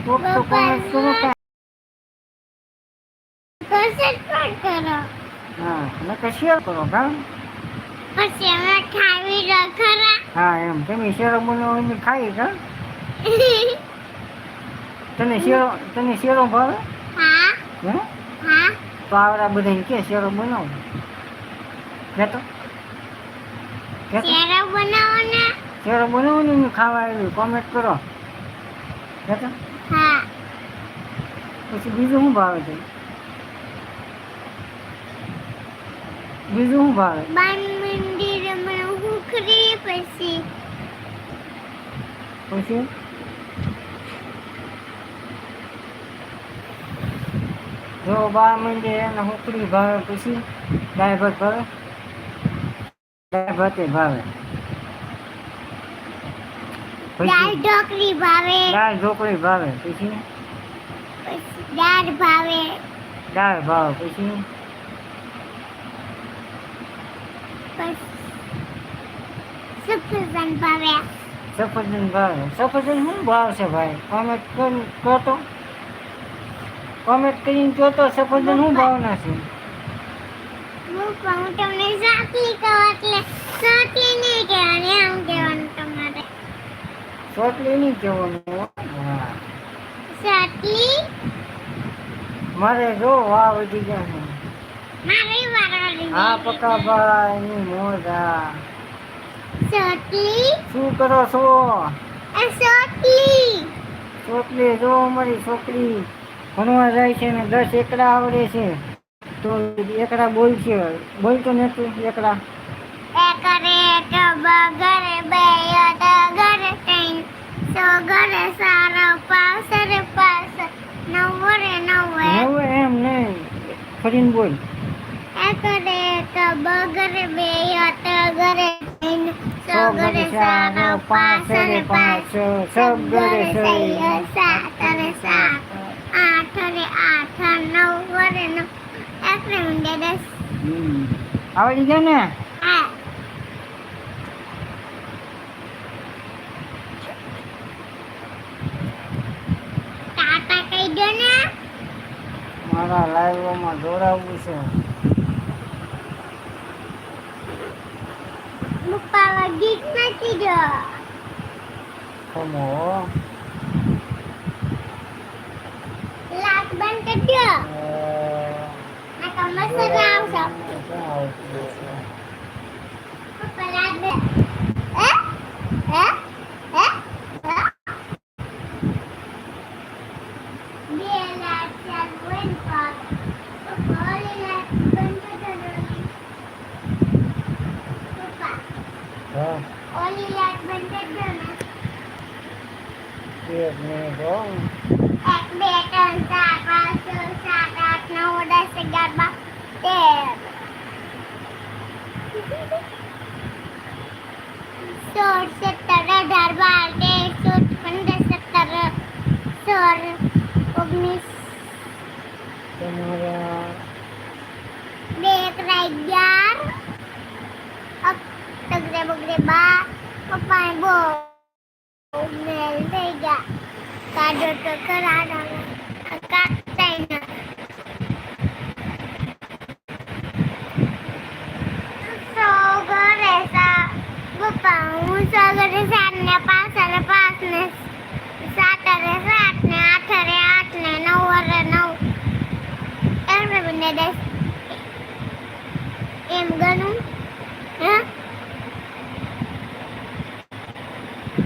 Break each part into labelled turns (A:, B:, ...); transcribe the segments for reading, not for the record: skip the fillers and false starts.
A: કોક તો કોમેન્ટ કરો કે
B: સબસ્ક્રાઇબ કરો.
A: હા નકર શેર કરો કા.
B: પછી અમે ખાવી દો ખરા.
A: હા એમ તમે શેરો બનાવો એમ ખાઈ કા. તને શેરો ભાવે?
B: હા
A: હે
B: હા.
A: તો આવડા બધાને કે શેરો બનાવો કેતો
B: શેરો બનાવો ને.
A: શેરો બનાવો ને એમ ખાવા આવી કોમેન્ટ કરો કેતો.
B: હા.
A: પછી બીજું શું ભાવે છે? બીજું શું ભાવે?
B: બાન મંદિરે મને હુખરી પછી
A: પછી જો બા મંદિરે એને હુકડી ભાવે પછી દાળ ભાત ભાવે? દાળ ભાત ભાવે.
B: દાળ ઢોકળી ભાવે.
A: દાળ ઢોકળી ભાવે પછી
B: દાળ ભાવે.
A: દાળ ભાવે પછી
B: સફરજન ભાવે.
A: સફરજન ભાવે. સફરજન શું ભાવ છે ભાઈ? કોમેન્ટ કહો તો. કોમેન્ટ કરીને કહો તો સફરજન શું ભાવના છે?
B: હું તમને સાચી કહું એટલે સાચી નહીં કહેવાની એમ કહેવાનું તમારે.
A: ચોટલી નહીં કહેવાનું. હા
B: સાચી.
A: મારે જો વાહ વધી ગયા છે.
B: મારે વારવાની.
A: હા પક્કા ભાઈ ની મોજા.
B: સાચી.
A: શું કરો છો?
B: સાચી.
A: ચોટલી જો અમારી છોકરી ભણવા જાય છે ને 10 એકડા આવડે છે તો એકડા બોલશે. બોલતો નથી એકડા.
B: એકરે એક બગરે બે અડગરે ત્રણ સોગરે સારો પાસરે પાસ નવરે નવે.
A: નવે એમ નહીં ફરીને બોલ.
B: એકરે એક બગરે બે અડગરે ત્રણ સોગરે સારો પાસરે પાસ સગરે સૈય સાતરે સાત આઠરે આઠ નવરે નવ એકરે ઊંડે 10.
A: આવડી ગયા ને?
B: હા. ટાટા કહી દો ને.
A: મારા લાઈવમાં જોડાવવું છે.
B: મુપાવા ગીત નાખી દો.
A: ખમો
B: લાઈટ બંધ કરી દો. આ કમર આવશે. પપ્પા લાઈટ બંધ. હે હે હે બે લાઈટ ચાલુ હોય ને પપ્પા ઓલી લાઈટ બંધ કરી દો. પપ્પા
A: હા
B: ઓલી લાઈટ બંધ કરી દો ને.
A: 1 મિનિટ હો.
B: 1 2 3 4 5 6 7 8 9 10 11 12 13 14 15 16 17 18 19
A: તમારા
B: 2 11 તગરે બગરે 12 પપ્પા બો મેલ થઈ ગયા. કાઢો તો ખરા કાઢતા ના. સોગરે સા પપ્પા હું સોગરે 7 ને 5 ને 5 ને 7 ને 7 ને 8 ને 8 ને 9 ને 9 એમ બને 10 એમ ગણું. હે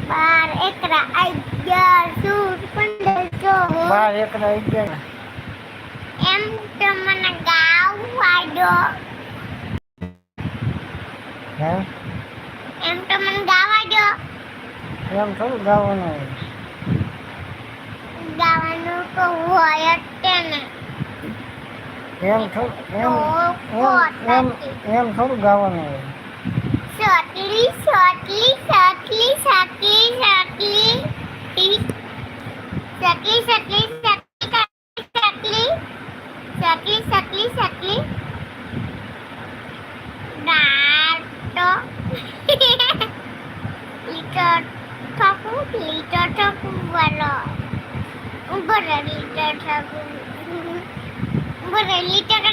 B: 12 એકરા 11 15
A: 12 એકડા 11.
B: એમ તો મને ગાવા દો.
A: હે
B: એમ તો મને ગાવા દો.
A: એમ થોડું ગાવાનું હોય.
B: ગાવાનું તો હોય જ તે ને.
A: એમ થોડું ગાવાનું હોય.
B: સોટલી સોટલી સોટલી સોટલી સોટલી સોટલી સોટલી સોટલી સોટલી સોટલી સોટલી દાટો લીટર ઠોકું વાલો બરે લીટર ઠાકુર બરે લીટર